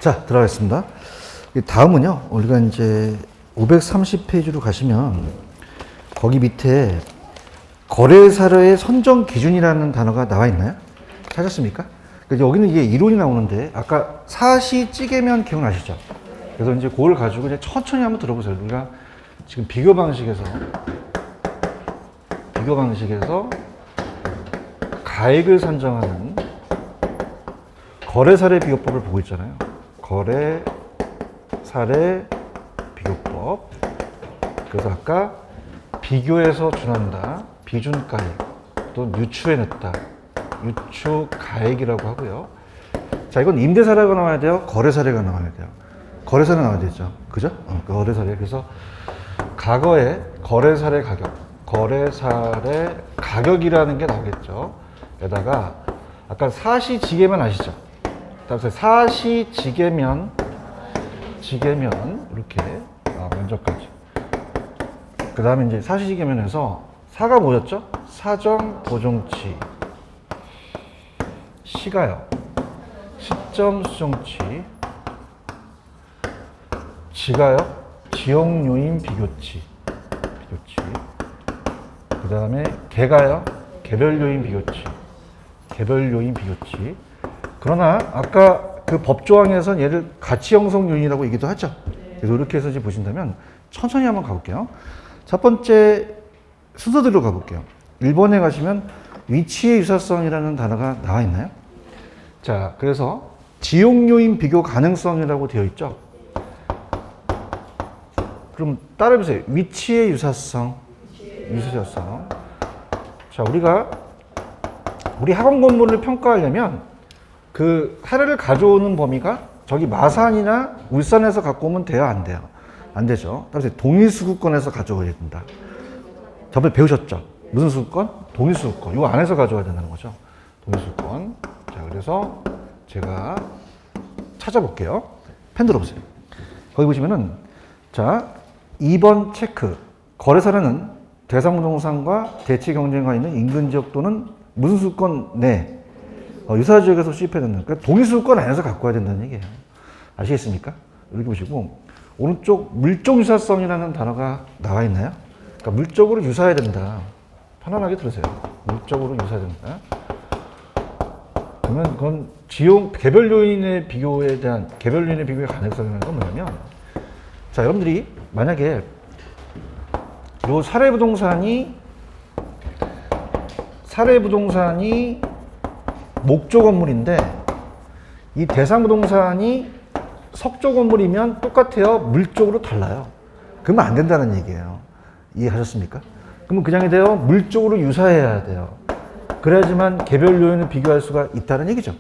자, 들어가겠습니다. 다음은요, 우리가 이제 530페이지로 가시면 거기 밑에 거래사료의 선정 기준이라는 단어가 나와 있나요? 찾았습니까? 여기는 이게 이론이 나오는데 아까 사시 찌개면 기억나시죠? 그래서 이제 그걸 가지고 이제 천천히 한번 들어보세요. 우리가 지금 비교 방식에서 가액을 산정하는 거래사례 비교법을 보고 있잖아요. 거래사례 비교법. 그래서 아까 비교해서 준한다, 비준가액, 또 유추해냈다, 유추가액이라고 하고요. 자, 이건 임대사례가 나와야 돼요? 거래사례가 나와야 돼요? 거래사례 나와야 되죠. 그죠? 거래사례. 그래서 과거에 거래사례 가격이라는 게 나오겠죠. 여기다가 아까 사시지계면 아시죠? 그래서 사시지계면 이렇게 면적까지. 그 다음에 이제 사시지계면에서 사가 뭐였죠? 사정 보정치, 시가요, 시점 수정치, 지가요, 지역 요인 비교치. 그 다음에 개가요, 개별 요인 비교치. 그러나 아까 그 법조항에서는 얘를 가치 형성 요인이라고 얘기도 하죠. 그래서 이렇게 해서 이제 보신다면 천천히 한번 가볼게요. 첫 번째 순서대로 가볼게요. 1번에 가시면 위치의 유사성이라는 단어가 나와 있나요? 자, 그래서 지역 요인 비교 가능성이라고 되어 있죠. 그럼 따라해보세요. 위치의 유사성. 자, 우리 학원 건물을 평가하려면 그 사례를 가져오는 범위가 저기 마산이나 울산에서 갖고 오면 돼요, 안 돼요? 안 되죠. 따라서 동일수급권에서 가져와야 된다. 저번에 배우셨죠? 무슨 수급권? 동일수급권. 이 안에서 가져와야 된다는 거죠. 동일수급권. 자, 그래서 제가 찾아볼게요. 펜 들어보세요. 거기 보시면은, 자, 2번 체크. 거래사례는 대상부동산과 대치 경쟁과 있는 인근 지역 또는 무슨 수급권 내 유사 지역에서 수입해야 된다. 그러니까 동일수급권 안에서 갖고 와야 된다는 얘기예요. 아시겠습니까? 이렇게 보시고 오른쪽 물적 유사성이라는 단어가 나와 있나요? 그러니까 물적으로 유사해야 된다. 편안하게 들으세요. 물적으로 유사해야 된다. 그러면 그건 개별 요인의 비교의 가능성이라는 건 뭐냐면, 자, 여러분들이 만약에 요 사례 부동산이 목조 건물인데 이 대상 부동산이 석조 건물이면 똑같아요? 물적으로 달라요? 그러면 안 된다는 얘기예요. 이해하셨습니까? 그러면 그냥이 돼요? 물적으로 유사해야 돼요. 그래야지만 개별 요인을 비교할 수가 있다는 얘기죠.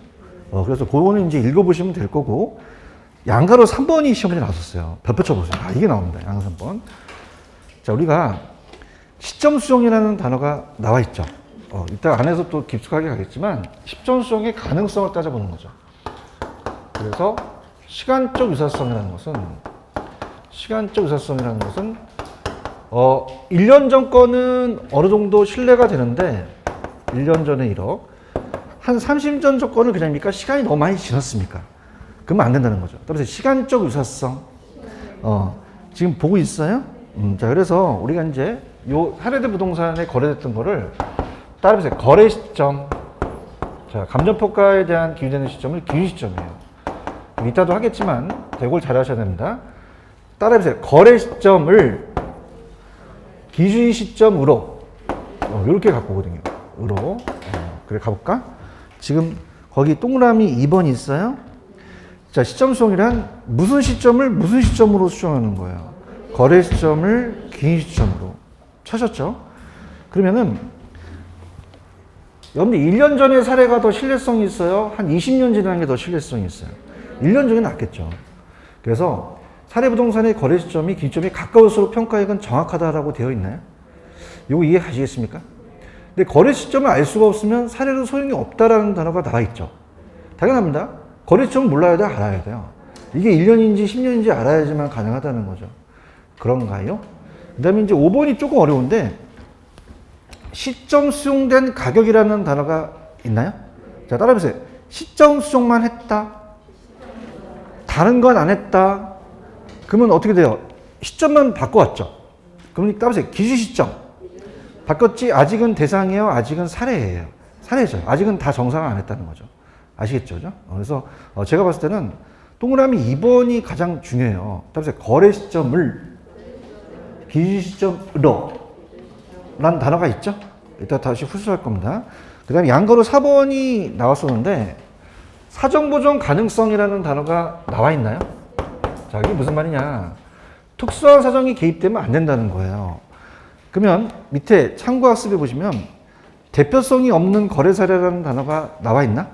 그래서 그거는 이제 읽어보시면 될 거고, 양가로 3번이 시험에 나왔었어요. 별표 쳐보세요. 이게 나옵니다. 양가 3번. 자, 우리가 시점 수정이라는 단어가 나와 있죠. 이따 안에서 또 깊숙하게 가겠지만 시점 수정의 가능성을 따져보는 거죠. 그래서 시간적 유사성이라는 것은 1년 전 거는 어느 정도 신뢰가 되는데 1년 전에 1억, 한 30년 전 거는 그냥입니까? 시간이 너무 많이 지났습니까? 그러면 안 된다는 거죠. 따라서 시간적 유사성. 지금 보고 있어요? 자, 그래서 우리가 이제 요 사례대 부동산에 거래됐던 거를 따라해보세요. 거래 시점. 자, 감정평가에 대한 기준되는 시점을 기준 시점이에요. 이따도 하겠지만 이걸 잘 하셔야 됩니다. 따라해보세요. 거래 시점을 기준 시점으로 이렇게 갖고 오거든요. 그래 가볼까? 지금 거기 동그라미 2번 있어요. 자, 시점 수정이란 무슨 시점으로 수정하는 거예요. 거래 시점을 기준 시점으로. 찾았죠? 그러면은 여러분들 1년 전의 사례가 더 신뢰성이 있어요? 한 20년 지난 게 더 신뢰성이 있어요? 1년 전이 낫겠죠. 그래서 사례 부동산의 거래 시점이 기점이 가까울수록 평가액은 정확하다라고 되어 있나요? 이거 이해하시겠습니까? 근데 거래 시점을 알 수가 없으면 사례도 소용이 없다라는 단어가 나와 있죠. 당연합니다. 거래 시점을 몰라야 돼요? 알아야 돼요? 이게 1년인지 10년인지 알아야지만 가능하다는 거죠. 그런가요? 그 다음에 이제 5번이 조금 어려운데, 시점 수정된 가격이라는 단어가 있나요? 자, 따라해보세요. 시점 수정만 했다. 다른 건 안 했다. 그러면 어떻게 돼요? 시점만 바꿔왔죠. 그러니까 따라서 기준 시점. 바꿨지? 아직은 대상이에요? 아직은 사례예요? 사례죠. 아직은 다 정상을 안 했다는 거죠. 아시겠죠? 그죠? 그래서 제가 봤을 때는 동그라미 2번이 가장 중요해요. 따라서 거래 시점을 기준 시점으로 라는 단어가 있죠? 이따 다시 후수할 겁니다. 그 다음에 양거로 4번이 나왔었는데 사정보정 가능성이라는 단어가 나와 있나요? 자, 이게 무슨 말이냐. 특수한 사정이 개입되면 안 된다는 거예요. 그러면 밑에 참고학습에 보시면 대표성이 없는 거래 사례라는 단어가 나와 있나?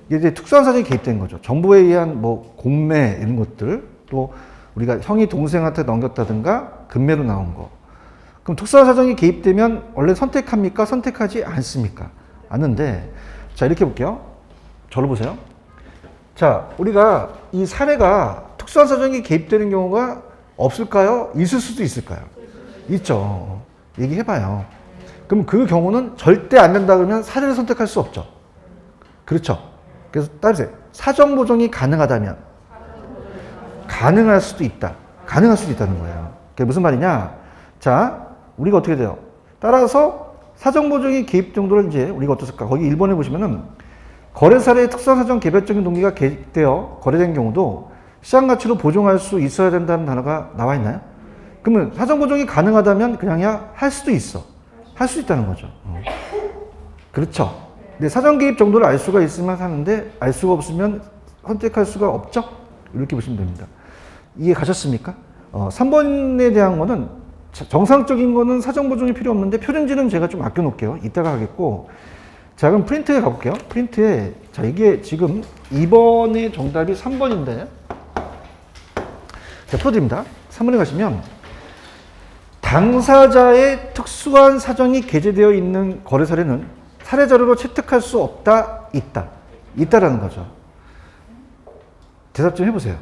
이게 이제 특수한 사정이 개입된 거죠. 정부에 의한 뭐 공매 이런 것들, 또 우리가 형이 동생한테 넘겼다든가 금매로 나온 거. 그럼 특수한 사정이 개입되면 원래 선택합니까? 선택하지 않습니까? 않는데, 자, 이렇게 볼게요. 저를 보세요. 자, 우리가 이 사례가 특수한 사정이 개입되는 경우가 없을까요? 있을 수도 있을까요? 있죠. 얘기해봐요. 그럼 그 경우는 절대 안 된다 그러면 사례를 선택할 수 없죠. 그렇죠. 그래서 따르세요. 사정 보정이 가능하다면 가능할 수도 있다. 가능할 수도 있다는 거예요. 그게 무슨 말이냐? 자, 우리가 어떻게 돼요? 따라서 사정 보정이 개입 정도를 이제 우리가 어떻을까? 거기 1번에 보시면은 거래 사례의 특수한 사정 개별적인 동기가 개입되어 거래된 경우도 시장 가치로 보정할 수 있어야 된다는 단어가 나와 있나요? 그러면 사정 보정이 가능하다면 그냥야 할 수도 있어. 할 수 있다는 거죠. 그렇죠. 근데 사정 개입 정도를 알 수가 있으면 하는데 알 수가 없으면 선택할 수가 없죠. 이렇게 보시면 됩니다. 이해 가셨습니까? 3번에 대한 거는 정상적인 거는 사정 보정이 필요 없는데 표준지는 제가 좀 아껴 놓을게요. 이따가 하겠고. 자, 그럼 프린트에 가볼게요. 프린트에, 자, 이게 지금 2번의 정답이 3번인데. 자, 풀어드립니다. 3번에 가시면 당사자의 특수한 사정이 게재되어 있는 거래 사례는 사례 자료로 채택할 수 없다, 있다. 있다라는 거죠. 대답 좀 해보세요.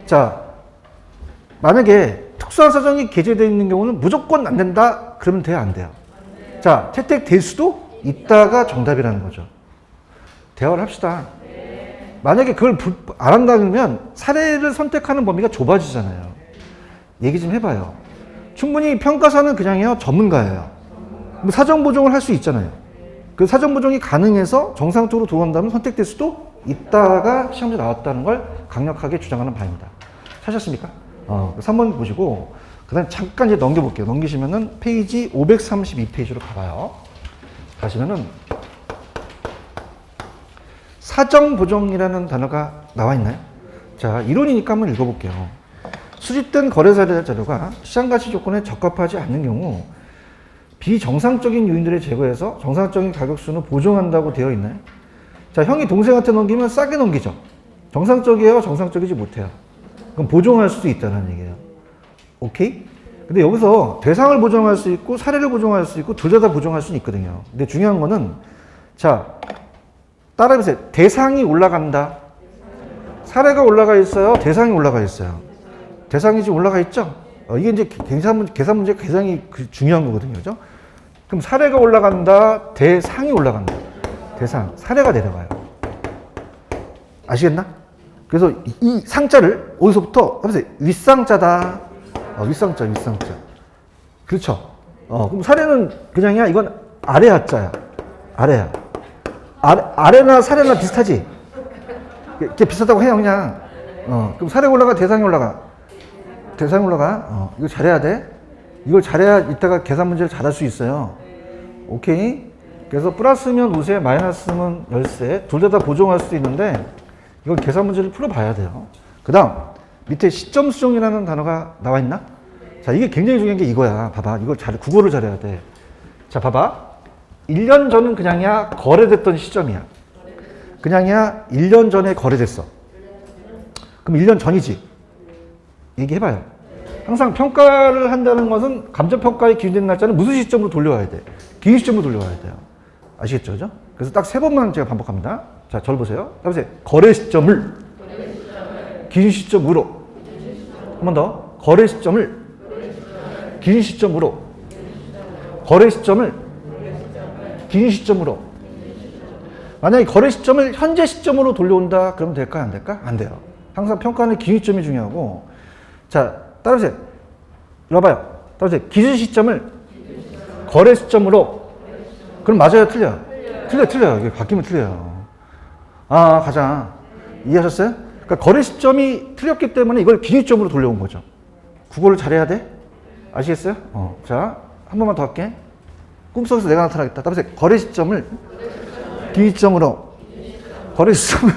자, 만약에 특수한 사정이 게재되어 있는 경우는 무조건 안 된다? 그러면 돼요, 안 돼요? 자, 채택될 수도 있다가 정답이라는 거죠. 대화를 합시다. 만약에 그걸 안 한다 그러면 사례를 선택하는 범위가 좁아지잖아요. 얘기 좀 해봐요. 충분히 평가사는 그냥요, 전문가예요. 사정 보정을 할 수 있잖아요. 그 사정 보정이 가능해서 정상적으로 돌아간다면 선택될 수도 있다가 시험에 나왔다는 걸 강력하게 주장하는 바입니다. 찾으셨습니까? 3번 보시고, 그 다음에 잠깐 이제 넘겨볼게요. 넘기시면은 페이지 532페이지로 가봐요. 가시면은 사정 보정이라는 단어가 나와 있나요? 자, 이론이니까 한번 읽어볼게요. 수집된 거래 사례 자료가 시장 가치 조건에 적합하지 않는 경우 비정상적인 요인들을 제거해서 정상적인 가격수는 보정한다고 되어 있나요? 자, 형이 동생한테 넘기면 싸게 넘기죠. 정상적이에요? 정상적이지 못해요? 그럼 보정할 수도 있다는 얘기예요. 오케이? 근데 여기서 대상을 보정할 수 있고 사례를 보정할 수 있고 둘 다 보정할 수는 있거든요. 근데 중요한 거는, 자, 따라해보세요. 대상이 올라간다. 사례가 올라가 있어요? 대상이 올라가 있어요? 대상이 지금 올라가 있죠? 이게 이제 계산 문제 굉장히 중요한 거거든요. 그죠? 그럼 사례가 올라간다, 대상이 올라간다. 대상, 사례가 내려가요. 아시겠나? 그래서 이 상자를 어디서부터 해보세요. 윗상자다. 윗상자, 윗상자. 그렇죠? 그럼 사례는 그냥이야. 이건 아래 하자야. 아래야. 아래나 사례나 비슷하지? 이게 비슷하다고 해요, 그냥. 그럼 사례가 올라가, 대상이 올라가. 대상이 올라가. 이거 잘해야 돼. 이걸 잘해야 이따가 계산 문제를 잘할 수 있어요. 오케이? 그래서 플러스면 우세, 마이너스면 열세. 둘 다 보정할 수도 있는데, 이건 계산 문제를 풀어봐야 돼요. 그 다음, 밑에 시점 수정이라는 단어가 나와 있나? 자, 이게 굉장히 중요한 게 이거야. 봐봐. 이걸 국어를 잘해야 돼. 자, 봐봐. 1년 전은 그냥이야, 거래됐던 시점이야. 그냥이야, 1년 전에 거래됐어. 그럼 1년 전이지. 얘기해봐요. 항상 평가를 한다는 것은 감정평가의 기준된 날짜는 무슨 시점으로 돌려와야 돼? 기준 시점으로 돌려와야 돼요. 아시겠죠? 그죠? 그래서 딱 3번만 제가 반복합니다. 자, 저를 보세요. 해보세요. 거래 시점을 기준 시점으로. 한 번 더. 거래 시점을 기준 시점으로. 거래 시점을 기준 시점으로. 만약에 거래 시점을 현재 시점으로 돌려온다, 그러면 될까, 안 될까? 안 돼요. 항상 평가는 기준점이 중요하고. 자, 따라오세요. 이리 와봐요. 따라오세요. 기준 시점을 거래 시점으로. 그럼 맞아요, 틀려요? 틀려요. 이게 바뀌면 틀려요. 아, 가자. 이해하셨어요? 그러니까 거래 시점이 틀렸기 때문에 이걸 기준점으로 돌려온 거죠. 국어를 잘해야 돼? 아시겠어요? 자, 한 번만 더 할게. 꿈속에서 내가 나타나겠다. 따라서 거래 시점을 기준점으로. 거래 시점을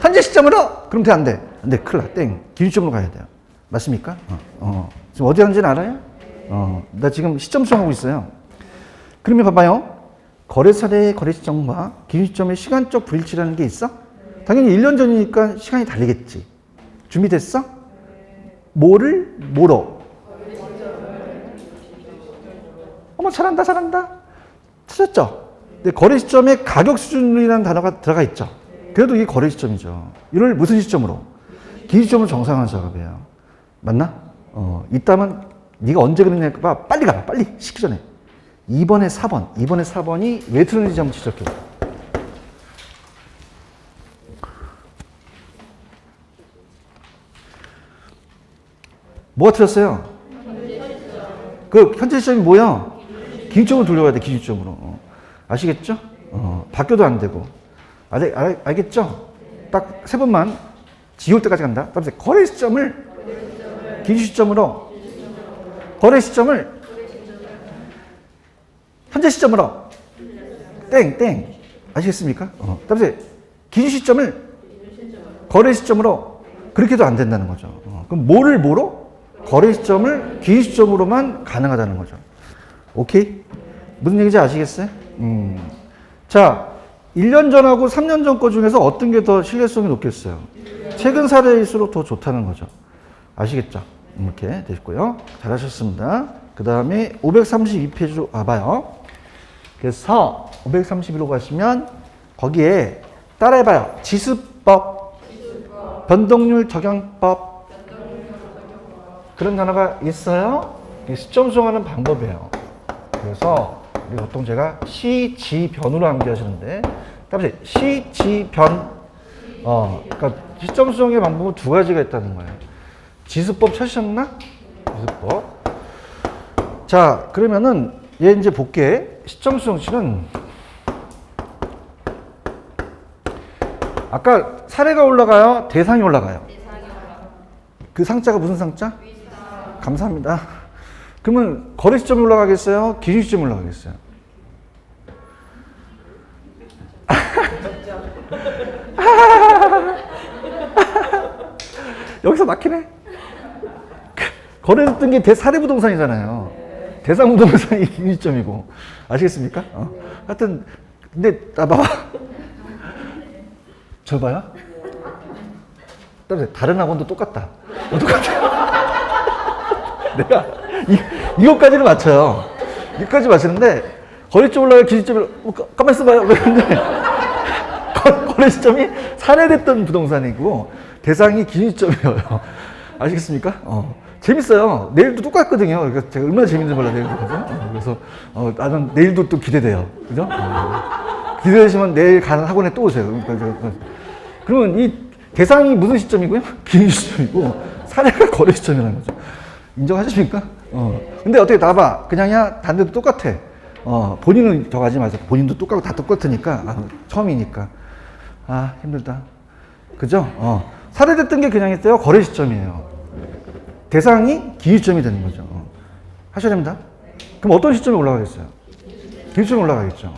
현재 시점으로? 그럼 돼, 안 돼? 안 돼, 큰일 나. 땡. 기준점으로 가야 돼요. 맞습니까? 지금 어디 하는지는 알아요? 나 지금 시점 수정하고 있어요. 그러면 봐봐요. 거래 사례의 거래 시점과 기준 시점의 시간적 불일치라는 게 있어? 당연히 1년 전이니까 시간이 다르겠지. 준비됐어? 뭐로? 어머, 잘한다. 찾았죠? 근데 거래 시점에 가격 수준이라는 단어가 들어가 있죠. 그래도 이게 거래 시점이죠. 이걸 무슨 시점으로? 기준 시점으로 정상화한 작업이에요. 맞나? 이따만 네가 언제 그랬냐 봐. 빨리 가봐. 빨리. 식기 전에. 2번에 4번이 왜 틀렸는지 한번 지적해. 뭐가 틀렸어요? 그 현재 시점이 뭐야? 기준점으로 돌려가야 돼. 기준점으로. 아시겠죠? 바뀌어도 안 되고. 알겠죠? 딱 3번만 지울 때까지 간다. 다음에 거래 시점을 기준 시점으로, 거래 시점을 현재 시점으로. 땡. 아시겠습니까? 다음에 기준 시점을 거래 시점으로. 그렇게도 안 된다는 거죠. 그럼 뭐로? 거래 시점을 기준 시점으로만 가능하다는 거죠. 오케이? 무슨 얘기인지 아시겠어요? 자, 1년 전하고 3년 전 거 중에서 어떤 게 더 신뢰성이 높겠어요? 최근 사례일수록 더 좋다는 거죠. 아시겠죠? 이렇게 되셨고요. 잘하셨습니다. 그 다음에 532페이지로 와봐요. 그래서 531로 가시면 거기에 따라해봐요. 지수법, 변동률 적용법. 그런 단어가 있어요. 시점 수정하는 방법이에요. 그래서 우리 보통 제가 시지변으로 암기하시는데, 따라서 시지변. 그러니까 시점 수정의 방법은 2가지가 있다는 거예요. 지수법 찾으셨나? 지수법. 자, 그러면은 얘 이제 볼게. 시점 수정식은 아까 사례가 올라가요? 대상이 올라가요? 그 상자가 무슨 상자? 감사합니다. 그러면 거래 시점이 올라가겠어요? 기준 시점이 올라가겠어요? 여기서 막히네. 거래됐던 게 대사례 부동산이잖아요. 대상 부동산이 기준 시점이고. 아시겠습니까? 하여튼 근데 봐봐. 저 봐요. 다른 학원도 똑같다. 똑같아. 내가 이것까지는 맞춰요. 이것까지 맞추는데 거래 시점 올라가 기준 시점이 가만 있어봐요. 그런데 거래 시점이 사례됐던 부동산이고 대상이 기준 시점이에요. 아시겠습니까? 재밌어요. 내일도 똑같거든요. 그러니까 제가 얼마나 재밌는지 몰라 내일도. 그죠? 그래서 나는 내일도 또 기대돼요. 그죠? 기대되시면 내일 가는 학원에 또 오세요. 그러면 이 대상이 무슨 시점이고요? 기준 시점이고 사례가 거래 시점이라는 거죠. 인정하십니까? 근데 어떻게 나봐. 그냥야 단데도 똑같아. 본인은 더 가지 마세요. 본인도 똑같고 다 똑같으니까. 처음이니까. 힘들다. 그죠? 사례됐던 게 그냥 있어요. 거래 시점이에요. 대상이 기준점이 되는 거죠. 하셔야 됩니다. 그럼 어떤 시점에 올라가겠어요? 기준점에 올라가겠죠.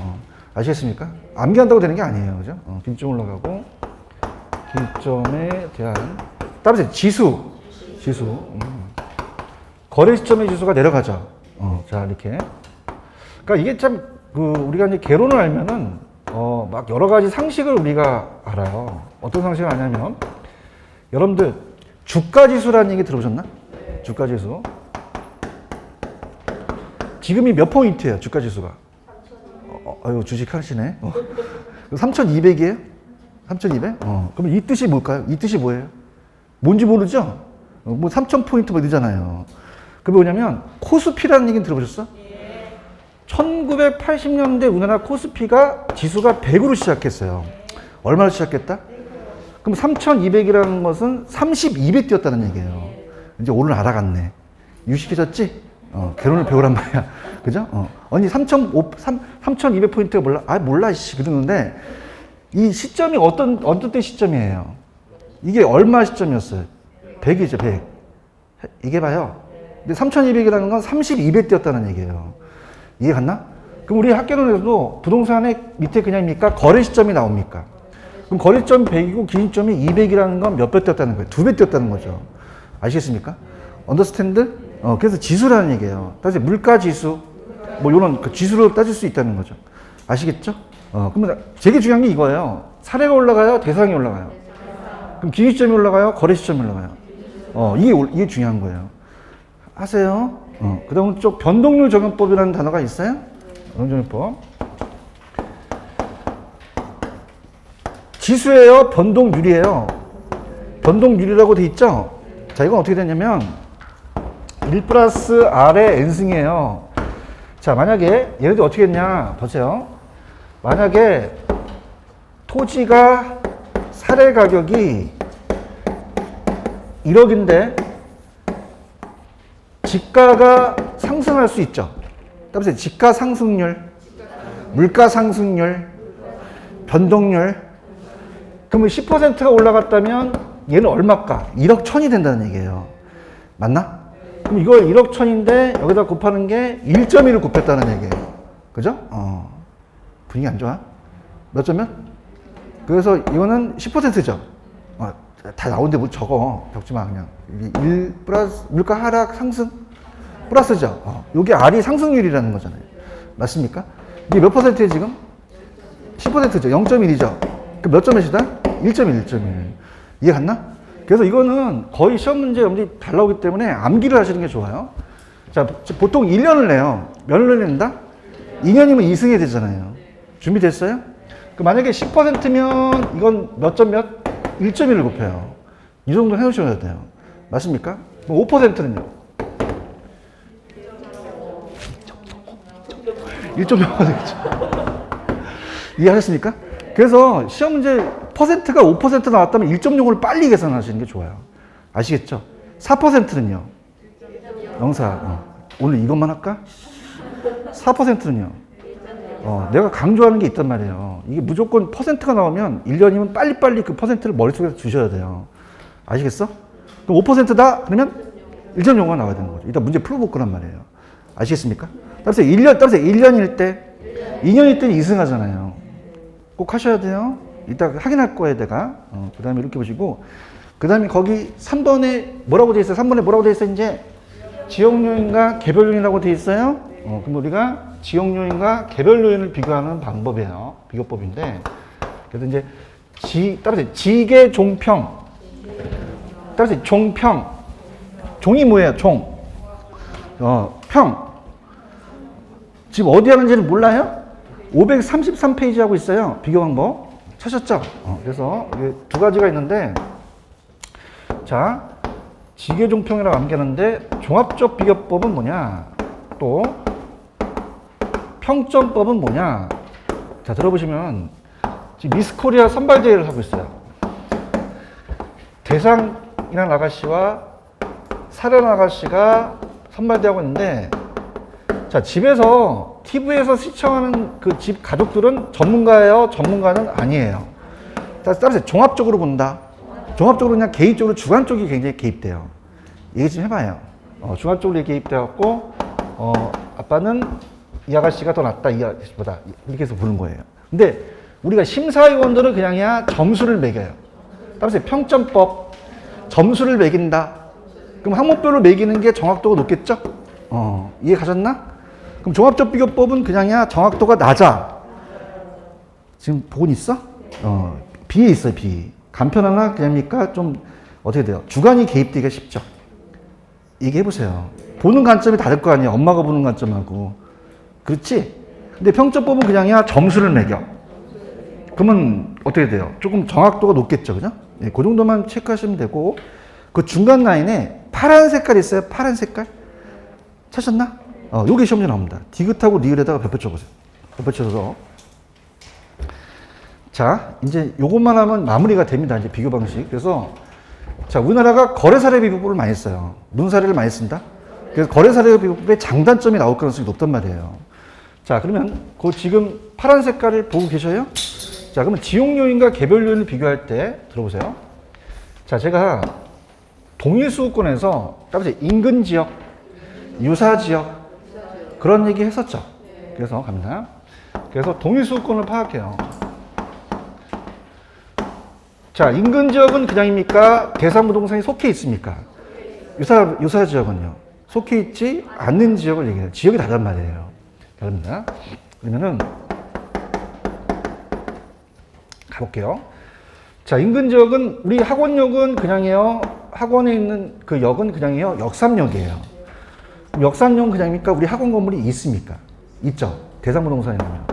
아시겠습니까? 암기한다고 되는 게 아니에요. 그죠? 기준점 올라가고, 기준점에 대한, 따라서 지수. 거래 시점의 지수가 내려가죠. 자, 이렇게. 그러니까 이게 참, 우리가 이제 개론을 알면은, 막 여러 가지 상식을 우리가 알아요. 어떤 상식을 아냐면, 여러분들, 주가지수라는 얘기 들어보셨나? 주가지수. 지금이 몇 포인트예요, 주가지수가? 아유, 주식 하시네. 3,200이에요? 3,200? 그럼 이 뜻이 뭘까요? 이 뜻이 뭐예요? 뭔지 모르죠? 3,000포인트 뭐 이러잖아요. 그게 뭐냐면, 코스피라는 얘기는 들어보셨어? 1980년대 우리나라 코스피가 지수가 100으로 시작했어요. 얼마로 시작했다? 그럼 3200이라는 것은 32배 뛰었다는 얘기예요. 이제 오늘 알아갔네. 유식해졌지? 개론을 배우란 말이야. 그죠? 아니, 3200포인트가 몰라? 아, 몰라, 씨. 그러는데, 이 시점이 어떤 때 시점이에요? 이게 얼마 시점이었어요? 100이죠, 100. 이게 봐요. 근데 3200이라는 건 32배 뛰었다는 얘기예요. 이해 갔나? 그럼 우리 학개론에서도 부동산의 밑에 그냥입니까? 거래 시점이 나옵니까? 그럼 거래 시점이 100이고 기준점이 200이라는 건 몇 배 뛰었다는 거예요? 2배 뛰었다는 거죠. 아시겠습니까? 언더스탠드? 그래서 지수라는 얘기예요. 따라서 물가 지수, 뭐 이런 그 지수로 따질 수 있다는 거죠. 아시겠죠? 그러면 되게 중요한 게 이거예요. 사례가 올라가요? 대상이 올라가요? 그럼 기준점이 올라가요? 거래 시점이 올라가요? 이게 중요한 거예요. 하세요. 그 다음 쪽 변동률 적용법이라는 단어가 있어요? 변동률법. 지수예요? 변동률이에요? 변동률이라고 돼 있죠? 자, 이건 어떻게 되냐면 1 플러스 R의 N승이에요. 자, 만약에 얘네들 어떻게 했냐 보세요. 만약에 토지가 사례 가격이 1억인데 지가가 상승할 수 있죠. 따라서 지가 상승률, 물가 상승률, 변동률. 그러면 10%가 올라갔다면 얘는 얼마까? 1억 1000이 된다는 얘기예요. 맞나? 그럼 이걸 1억 1000인데 여기다 곱하는 게 1.1을 곱했다는 얘기예요. 그죠? 분위기 안 좋아? 몇 점이야? 그래서 이거는 10%죠. 다 나오는데 뭐 적어. 적지 마, 그냥. 1 플러스 물가 하락 상승 플러스죠. 요게 R이 상승률이라는 거잖아요. 맞습니까? 이게 몇 퍼센트예요, 지금? 10%죠. 0.1이죠. 그 몇 점이시다? 1.1, 1.1. 이해 갔나? 그래서 이거는 거의 시험 문제 여러분들이 잘 나오기 때문에 암기를 하시는 게 좋아요. 자, 보통 1년을 내요. 몇 년을 낸다? 2년이면 2승이 되잖아요. 준비됐어요? 그 만약에 10%면 이건 몇 점 몇? 1.1을 곱해요. 이 정도 해놓으셔야 돼요. 맞습니까? 5%는요? 1.0가 되겠죠. 이해하셨습니까? 그래서 시험 문제 퍼센트가 5% 나왔다면 1.0을 빨리 계산하시는 게 좋아요. 아시겠죠? 4%는요? 영사. 오늘 이것만 할까? 4%는요? 내가 강조하는 게 있단 말이에요. 이게 무조건 퍼센트가 나오면 1년이면 빨리빨리 그 퍼센트를 머릿속에서 주셔야 돼요. 아시겠어? 그럼 5%다? 그러면 1.0가 나와야 되는 거죠. 일단 문제 풀어볼 거란 말이에요. 아시겠습니까? 따라서 1년일 때, 2년일 때는 2승 하잖아요. 꼭 하셔야 돼요. 이따 확인할 거예요, 내가. 그 다음에 이렇게 보시고. 그 다음에 거기 3번에 뭐라고 돼 있어요? 3번에 뭐라고 돼 있어요? 이제 지역요인과 개별요인이라고 돼 있어요. 그럼 우리가 지역요인과 개별요인을 비교하는 방법이에요. 비교법인데. 그래서 이제 따라서 지계 종평. 따라서 종평. 종이 뭐예요? 종. 평. 지금 어디 하는지를 몰라요? 533페이지 하고 있어요. 비교 방법. 찾았죠? 그래서 두 가지가 있는데, 자, 지계종평이라고 암기하는데, 종합적 비교법은 뭐냐? 또, 평점법은 뭐냐? 자, 들어보시면, 지금 미스코리아 선발대회를 하고 있어요. 대상이라는 아가씨와 사려는 아가씨가 선발대회하고 있는데, 자, 집에서, TV에서 시청하는 그 집 가족들은 전문가예요? 전문가는 아니에요. 따라서 종합적으로 본다. 종합적으로 그냥 개인적으로 주관 쪽이 굉장히 개입돼요. 얘기 좀 해봐요. 주관적으로 개입돼갖고, 아빠는 이 아가씨가 더 낫다, 이 아가씨보다. 이렇게 해서 보는 거예요. 근데 우리가 심사위원들은 그냥이야 점수를 매겨요. 따라서 평점법, 점수를 매긴다. 그럼 항목별로 매기는 게 정확도가 높겠죠? 이해 가셨나? 그럼 종합적 비교법은 그냥이야 정확도가 낮아. 지금 보고 있어? B에 있어요, B. 간편하나 그냥입니까? 좀 어떻게 돼요? 주관이 개입되기가 쉽죠. 얘기해보세요. 보는 관점이 다를 거 아니에요. 엄마가 보는 관점하고. 그렇지? 근데 평점법은 그냥이야 점수를 매겨. 그러면 어떻게 돼요? 조금 정확도가 높겠죠, 그죠? 네, 그 정도만 체크하시면 되고, 그 중간 라인에 파란 색깔 있어요? 파란 색깔? 찾았나? 요게 시험지 나옵니다. 디귿하고 리을에다가 벽표 쳐보세요. 벽표 쳐서. 자, 이제 요것만 하면 마무리가 됩니다. 이제 비교 방식. 그래서 자, 우리나라가 거래사례 비교법을 많이 써요. 문사례를 많이 쓴다. 그래서 거래사례 비교법의 장단점이 나올 가능성이 높단 말이에요. 자, 그러면 그 지금 파란 색깔을 보고 계셔요? 자, 그러면 지용 요인과 개별 요인을 비교할 때 들어보세요. 자, 제가 동일 수도권에서 인근 지역, 유사 지역 그런 얘기 했었죠. 그래서 갑니다. 그래서 동일 수도권을 파악해요. 자, 인근 지역은 그냥입니까? 대상부동산이 속해 있습니까? 유사 지역은요? 속해 있지 않는 지역을 얘기해요. 지역이 다르단 말이에요. 다릅니다. 그러면은 가볼게요. 자, 인근 지역은 우리 학원역은 그냥이에요. 학원에 있는 그 역은 그냥이에요. 역삼역이에요. 역삼역은 그냥입니까? 우리 학원 건물이 있습니까? 있죠. 대상부동산이라면.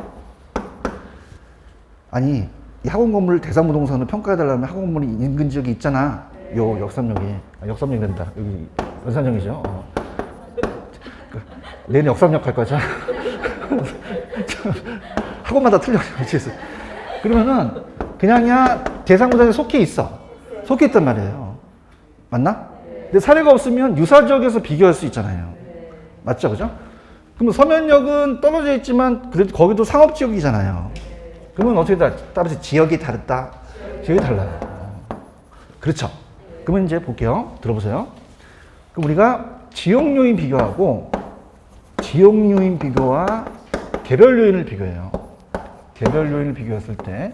아니, 이 학원 건물을 대상부동산으로 평가해달라면 학원 건물이 인근 지역이 있잖아. 요 역삼역이. 역삼역이 된다. 여기 연산역이죠. 내일 역삼역 갈 거죠? 학원마다 틀려. 그러면은 그냥이야 대상부동산에 속해 있어. 속해 있단 말이에요. 맞나? 근데 사례가 없으면 유사 지역에서 비교할 수 있잖아요. 맞죠? 그죠? 그럼 서면역은 떨어져 있지만 그래도 거기도 상업지역이잖아요. 그러면 어떻게 따라서 지역이 다르다? 지역이 달라요. 그렇죠. 그러면 이제 볼게요. 들어보세요. 그럼 우리가 지역 요인 비교하고 지역 요인 비교와 개별 요인을 비교해요. 개별 요인을 비교했을 때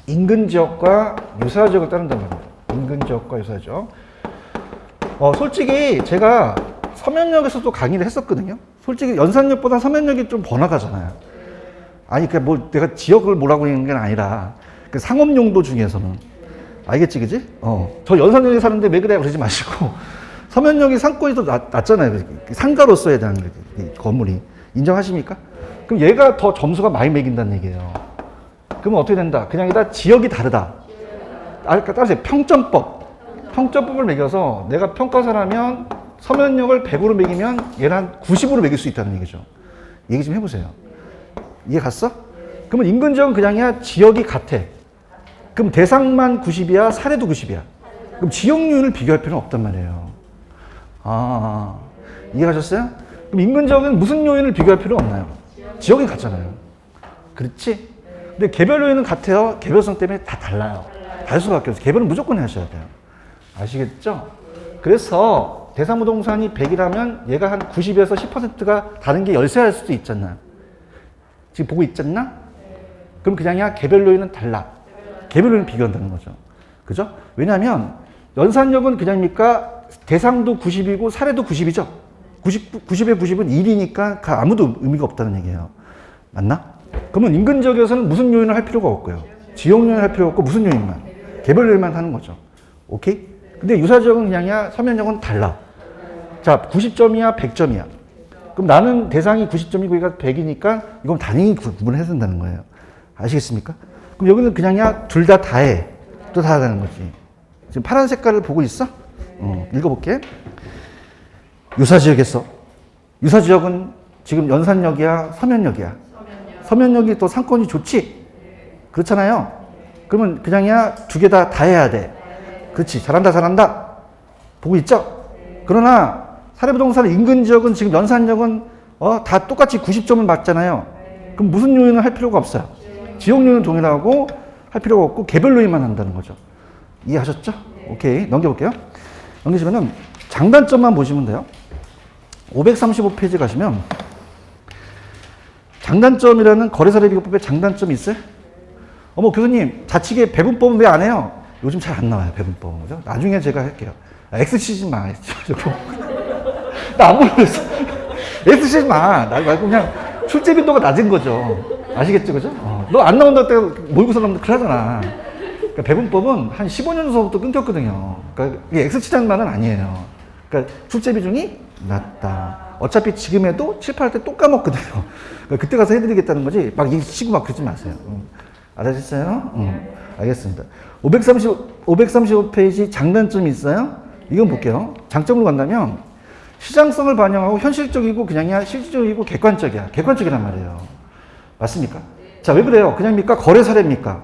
인근 지역과 유사 지역을 따른단 말이에요. 인근 지역과 유사 지역. 솔직히 제가 서면역에서도 강의를 했었거든요. 솔직히 연산역보다 서면역이 좀 번화가잖아요. 아니, 뭐 내가 지역을 뭐라고 하는 게 아니라 그 상업 용도 중에서는 알겠지, 그지? 저 연산역에 사는데 왜 그래 그러지 마시고 서면역이 상권이 더 낫잖아요. 상가로서에 대한 건물이 인정하십니까? 그럼 얘가 더 점수가 많이 매긴다는 얘기예요. 그러면 어떻게 된다? 그냥 이다 지역이 다르다. 따라서 평점법을 매겨서 내가 평가사라면 서면역을 100으로 매기면 얘는 한 90으로 매길 수 있다는 얘기죠. 얘기 좀 해보세요. 이해 갔어? 그러면 인근 지역은 그냥이야 지역이 같아. 그럼 대상만 90이야, 사례도 90이야. 그럼 지역 요인을 비교할 필요는 없단 말이에요. 이해가셨어요? 그럼 인근 지역은 무슨 요인을 비교할 필요 없나요? 지역이 같잖아요. 그렇지? 근데 개별 요인은 같아요. 개별성 때문에 다 달라요. 다를 수밖에 없어요. 개별은 무조건 하셔야 돼요. 아시겠죠? 그래서 대상부동산이 100이라면 얘가 한 90에서 10%가 다른 게 열세할 수도 있잖아. 지금 보고 있잖나? 그럼 그냥이야 개별 요인은 달라. 개별 요인을 비교한다는 거죠. 그죠? 왜냐하면 연산역은 그냥입니까? 대상도 90이고 사례도 90이죠. 90에 90은 1이니까 아무도 의미가 없다는 얘기예요. 맞나? 그러면 인근 지역에서는 무슨 요인을 할 필요가 없고요. 지역 요인을 할 필요 없고 무슨 요인만? 개별 요인만 하는 거죠. 오케이? 근데 유사 지역은 그냥이야 서면역은 달라. 자, 90점이야 100점이야. 그럼 나는 대상이 90점이고 얘가 100이니까 이건 당연히 구분을 해야 된다는 거예요. 아시겠습니까? 그럼 여기는 그냥이야 둘 다 다해. 또 다하다는 거지. 지금 파란 색깔을 보고 있어? 읽어볼게. 유사 지역에서 유사 지역은 지금 연산역이야 서면역이야. 서면역이 또 상권이 좋지? 그렇잖아요. 그러면 그냥이야 두 개 다 해야 돼. 그렇지. 잘한다. 보고 있죠? 그러나 사례부동산 인근 지역은 지금 연산역은 다 똑같이 90점을 맞잖아요. 그럼 무슨 요인을 할 필요가 없어요. 지역 요인은 동일하고 할 필요가 없고 개별 요인만 한다는 거죠. 이해하셨죠? 오케이. 넘겨볼게요. 넘기시면은 장단점만 보시면 돼요. 535페이지 가시면 장단점이라는 거래사례 비교법에 장단점이 있어요? 교수님 자치계 배분법은 왜 안 해요? 요즘 잘 안 나와요, 배분법은. 그죠? 나중에 제가 할게요. X 치지 마. 나 안 모르겠어. X 치지 마. 나 말고 그냥 출제 빈도가 낮은 거죠. 아시겠죠? 그죠? 너 안 나온다고 때가 모의고사 나오면 큰일 하잖아. 그러니까 배분법은 한 15년 전부터 끊겼거든요. 그러니까 이게 X 치자는 말은 아니에요. 그러니까 출제 비중이 낮다. 어차피 지금 해도 7, 8할 때 또 까먹거든요. 그러니까 그때 가서 해드리겠다는 거지. 막 이거 치고 막 그러지 마세요. 알아셨어요? 알겠습니다. 535페이지 장단점이 있어요? 이건 볼게요. 장점으로 간다면 시장성을 반영하고 현실적이고 그냥이야 실질적이고 객관적이야. 객관적이란 말이에요. 맞습니까? 자, 왜 그래요? 그냥입니까? 거래 사례입니까?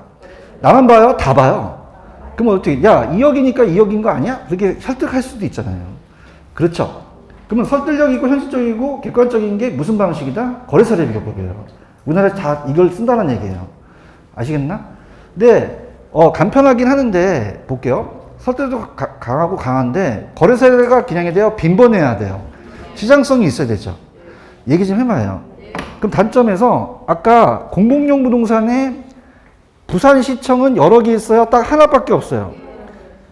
나만 봐요? 다 봐요. 그럼 어떻게, 야, 2억이니까 2억인 거 아니야? 그렇게 설득할 수도 있잖아요. 그렇죠? 그러면 설득력이고 현실적이고 객관적인 게 무슨 방식이다? 거래 사례 비교법이에요. 우리나라에서 다 이걸 쓴다는 얘기예요. 아시겠나? 근데, 간편하긴 하는데, 볼게요. 설득도 강하고 강한데, 거래 사례가 그냥이 돼요? 빈번해야 돼요. 시장성이 있어야 되죠. 얘기 좀 해봐요. 그럼 단점에서 아까 공공용 부동산에 부산시청은 여러 개 있어요. 딱 하나밖에 없어요.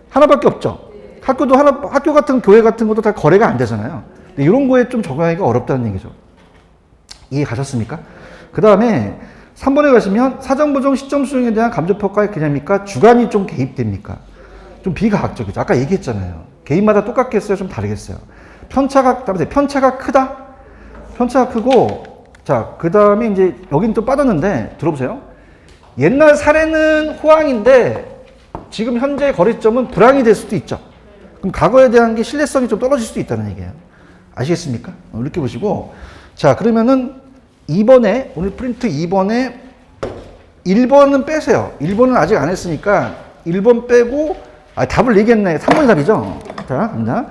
하나밖에 없죠. 학교 같은 교회 같은 것도 다 거래가 안 되잖아요. 근데 이런 거에 좀 적용하기가 어렵다는 얘기죠. 이해 가셨습니까? 그 다음에 3번에 가시면 사전보정 시점 수용에 대한 감정평가에 그냥입니까? 주관이 좀 개입됩니까? 좀 비과학적이죠. 아까 얘기했잖아요. 개인마다 똑같겠어요? 좀 다르겠어요? 편차가 크다? 편차가 크고, 자, 그 다음에 이제 여긴 또 빠졌는데, 들어보세요. 옛날 사례는 호황인데, 지금 현재 거래점은 불황이 될 수도 있죠. 그럼 과거에 대한 게 신뢰성이 좀 떨어질 수도 있다는 얘기예요. 아시겠습니까? 이렇게 보시고. 자, 그러면은 2번에, 오늘 프린트 2번에 1번은 빼세요. 1번은 아직 안 했으니까 1번 빼고, 답을 얘기했네. 3번이 답이죠? 자, 갑니다.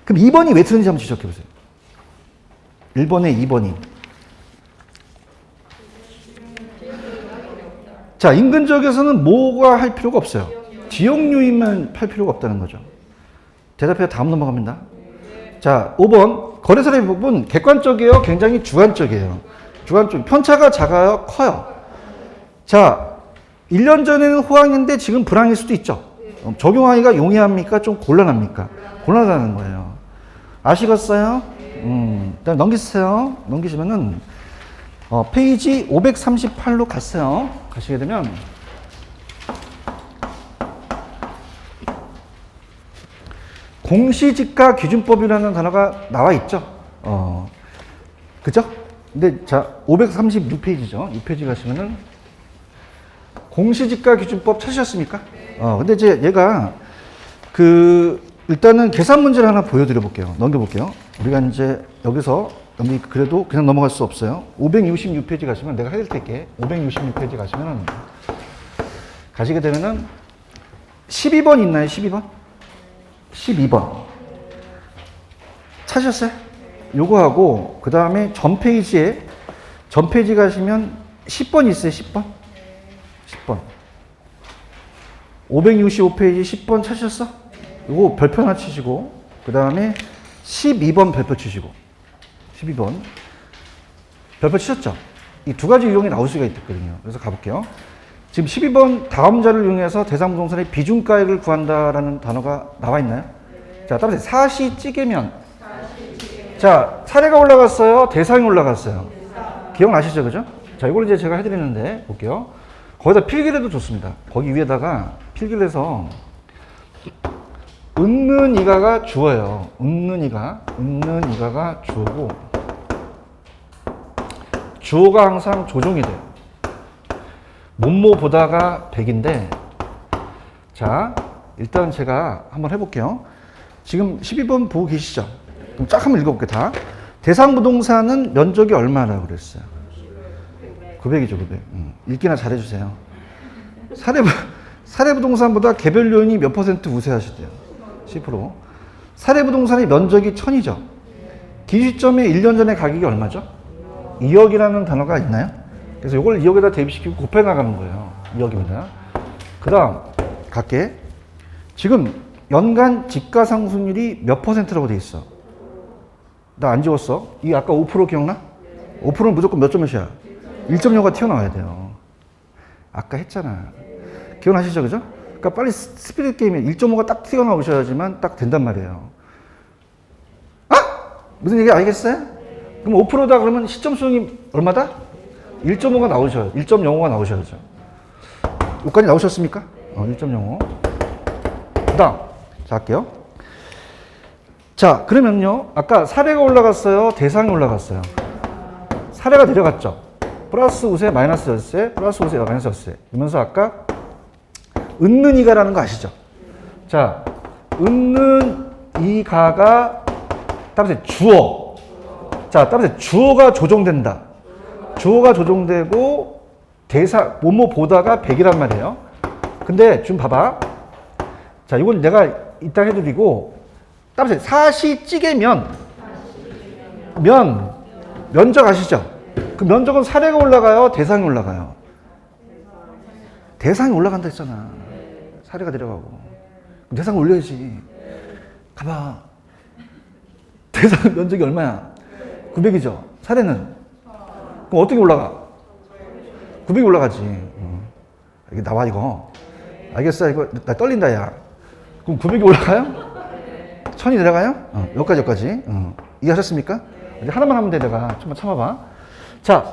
그럼 2번이 왜 틀린지 한번 지적해 보세요. 1번에 2번이. 자, 인근 지역에서는 뭐가 할 필요가 없어요. 지역유인만 할 필요가 없다는 거죠. 대답해서 다음 넘어갑니다. 자, 5번. 거래사례 부분 객관적이에요? 굉장히 주관적이에요? 주관적. 편차가 작아요? 커요? 자, 1년 전에는 호황인데 지금 불황일 수도 있죠. 적용하기가 용이합니까? 좀 곤란합니까? 곤란하다는 거예요. 아시겠어요? 일단 넘기세요. 넘기시면은, 페이지 538로 갔어요. 가시게 되면, 공시지가 기준법이라는 단어가 나와 있죠. 그죠? 근데 자, 536페이지죠. 이 페이지 가시면은, 공시지가 기준법 찾으셨습니까? 근데 이제 얘가, 일단은 계산 문제를 하나 보여드려 볼게요. 넘겨볼게요. 우리가 이제 여기서 그래도 그냥 넘어갈 수 없어요. 566페이지 가시면 내가 해드릴 테게 566페이지 가시면은 가시게 되면은 12번 있나요? 12번? 12번. 찾으셨어요? 요거하고 그 다음에 전 페이지 가시면 10번 있어요. 10번? 10번. 565페이지 10번 찾으셨어? 요거 별표 하나 치시고, 그 다음에 12번 별표 치시고, 12번. 별표 치셨죠? 이 두 가지 유형이 나올 수가 있거든요. 그래서 가볼게요. 지금 12번 다음 자를 이용해서 대상부동산의 비중가액을 구한다라는 단어가 나와 있나요? 자, 따라서 사시찌개면. 자, 사례가 올라갔어요? 대상이 올라갔어요? 기억나시죠? 그죠? 자, 이걸 이제 제가 해드리는데, 볼게요. 거기다 필기를 해도 좋습니다. 거기 위에다가 필기를 해서, 웃는 이가가 주어예요. 웃는 이가가 주어고, 주어가 항상 조종이 돼요. 뭐뭐 보다가 100인데, 자, 일단 제가 한번 해볼게요. 지금 12번 보고 계시죠? 그럼 쫙 한번 읽어볼게요, 다. 대상 부동산은 면적이 얼마라고 그랬어요? 900이죠, 900. 읽기나 잘해주세요. 사례 부동산보다 개별 요인이 몇 % 우세하시대요? 10%. 사례 부동산의 면적이 1000이죠. 기시점에 1년 전에 가격이 얼마죠? 2억이라는 단어가 있나요? 그래서 이걸 2억에다 대입시키고 곱해 나가는 거예요. 2억입니다. 그 다음, 갈게. 지금 연간 집가 상승률이 몇 %라고 돼 있어? 나 안 지웠어. 이 아까 5% 기억나? 5%는 무조건 몇 점 몇이야? 1.0가 튀어나와야 돼요. 아까 했잖아. 기억나시죠? 그죠? 그러니까 빨리 스피드 게임에 1.5가 딱 튀어나오셔야지만 딱 된단 말이에요. 아! 무슨 얘기 알겠어요? 그럼 5%다 그러면 시점 수용이 얼마다? 1.5가 나오셔요. 1.05가 나오셔야죠. 여기까지 나오셨습니까? 1.05. 그 다음, 자, 할게요. 자, 그러면요. 아까 사례가 올라갔어요? 대상이 올라갔어요? 사례가 내려갔죠? 플러스 우세, 마이너스 열세, 플러스 우세, 마이너스 열세. 이러면서 아까 웃는 이가라는 거 아시죠? 자, 웃는 이가가 따라서 주어. 자, 따라서 주어가 조정된다. 주어가 조정되고 뭐뭐 보다가 100이란 말이에요. 근데 좀 봐봐. 자, 이건 내가 이따 해드리고, 따라서 사시찌개면, 면적 아시죠? 그 면적은 사례가 올라가요? 대상이 올라가요? 대상이 올라간다 했잖아. 사례가 내려가고. 대상 올려야지. 가봐. 대상 면적이 얼마야? 900이죠. 사례는? 그럼 어떻게 올라가? 900이 올라가지. 이게 나와, 이거. 알겠어? 이거, 나 떨린다, 야. 그럼 900이 올라가요? 1000이 내려가요? 여기까지. 이해하셨습니까? 이제 하나만 하면 돼, 내가. 좀만 참아봐. 자,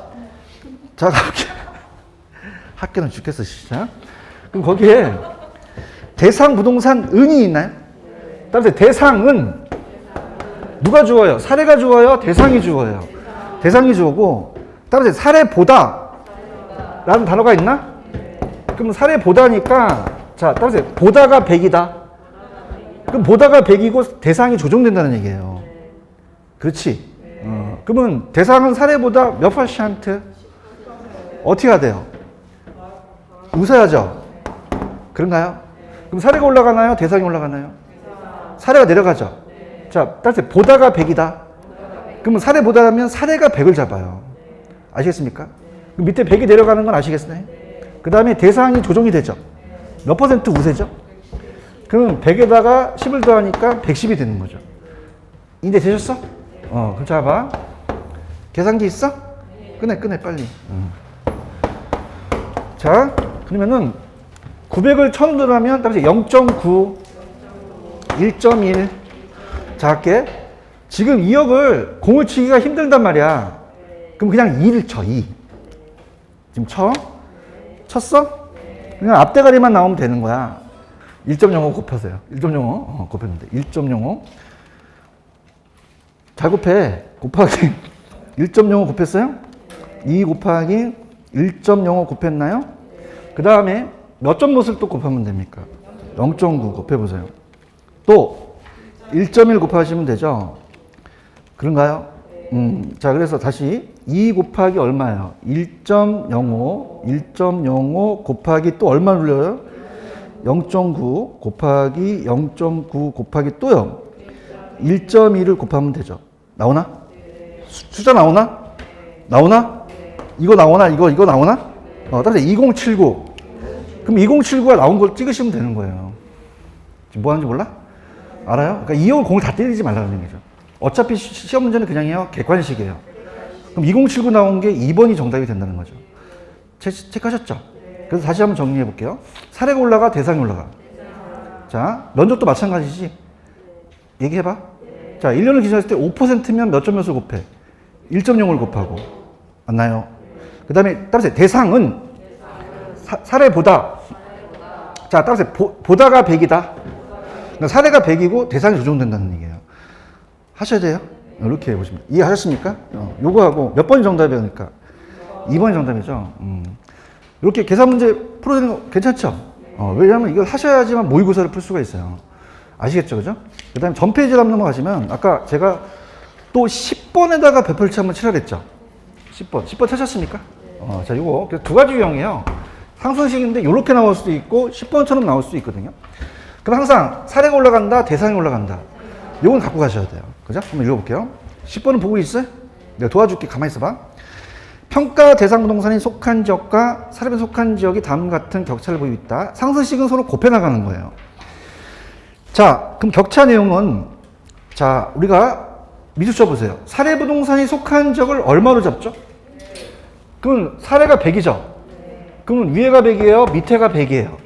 가볼게. 학교는 죽겠어, 진짜. 그럼 거기에 대상 부동산 은이 있나요? 따라서 대상은 누가 주어요? 사례가 주어요? 대상이 주어요? 대상이 주어고, 따라서 사례보다 라는 단어가 있나? 그럼 사례보다니까, 자, 따라서 보다가 100이다. 그럼 보다가 100이고 대상이 조정된다는 얘기예요. 그렇지? 그러면 대상은 사례보다 몇 %? 어떻게 해야 돼요? 웃어야죠. 그런가요? 그럼 사례가 올라가나요? 대상이 올라가나요? 사례가 내려가죠. 자, 따라서 보다가 100이다. 그러면 사례보다라면 사례가 100을 잡아요. 아시겠습니까? 그럼 밑에 100이 내려가는 건 아시겠어요? 그 다음에 대상이 조정이 되죠. 몇 % 우세죠? 그러면 100에다가 10을 더하니까 110이 되는 거죠. 이제 되셨어? 그럼 자, 봐. 계산기 있어? 꺼내, 빨리. 자, 그러면은 900을 1000으로 하면 따라서 0.9, 1.1. 자, 할게. 지금 2억을 공을 치기가 힘들단 말이야. 그럼 그냥 2를 쳐, 2. 지금 쳤어? 그냥 앞대가리만 나오면 되는 거야. 1.05 곱하세요. 1.05. 곱하면 돼. 1.05. 잘 곱해. 곱하기 1.05 곱했어요? 2 곱하기 1.05 곱했나요? 그 다음에 몇 점 못을 또 곱하면 됩니까? 0.9 곱해보세요. 또 1.1 곱하시면 되죠? 그런가요? 자, 그래서 다시 2 곱하기 얼마예요? 1.05, 1.05 곱하기 또 얼마 눌려요? 0.9 곱하기 0.9 곱하기 또요. 1.2를 곱하면 되죠. 나오나? 숫자 나오나? 이거 나오나? 이거 나오나? 따라서 2079. 그럼 2079가 나온 걸 찍으시면 되는 거예요. 지금 뭐 하는지 몰라? 알아요? 그러니까 2억을 공을 다 때리지 말라는 얘기죠. 어차피 시험 문제는 그냥 해요. 객관식이에요. 그럼 2079 나온 게 2번이 정답이 된다는 거죠. 체크하셨죠? 그래서 다시 한번 정리해 볼게요. 사례가 올라가, 대상이 올라가. 자, 면적도 마찬가지지. 얘기해봐. 자, 1년을 기준했을 때 5%면 몇 점 몇을 곱해? 1.0을 곱하고. 맞나요? 그 다음에 따라서 대상은 사례보다. 자, 따라서 보다가 100이다. 그러니까 사례가 100이고 대상이 조정된다는 얘기예요. 하셔야 돼요. 이렇게 해보시면. 이해하셨습니까? 요거하고 몇 번이 정답이니까? 2번이 정답이죠. 이렇게 계산 문제 풀어내는 거 괜찮죠? 왜냐하면 이걸 하셔야지만 모의고사를 풀 수가 있어요. 아시겠죠? 그죠? 그 다음에 전 페이지로 한번 넘어가시면, 아까 제가 또 10번에다가 배펄치 한번 치라 그랬죠? 10번 찾았습니까? 자, 이거 두 가지 유형이에요. 상승식인데 이렇게 나올 수도 있고 10번처럼 나올 수도 있거든요. 그럼 항상 사례가 올라간다, 대상이 올라간다. 이건 갖고 가셔야 돼요. 그죠? 한번 읽어볼게요. 10번은 보고 있어요? 내가 도와줄게. 가만히 있어봐. 평가 대상 부동산이 속한 지역과 사례에 속한 지역이 다음과 같은 격차를 보이고 있다. 상승식은 서로 곱해 나가는 거예요. 자, 그럼 격차 내용은, 자, 우리가 미리 쳐보세요. 사례 부동산이 속한 지역을 얼마로 잡죠? 그럼 사례가 100이죠? 그러면 위에가 100이에요? 밑에가 100이에요?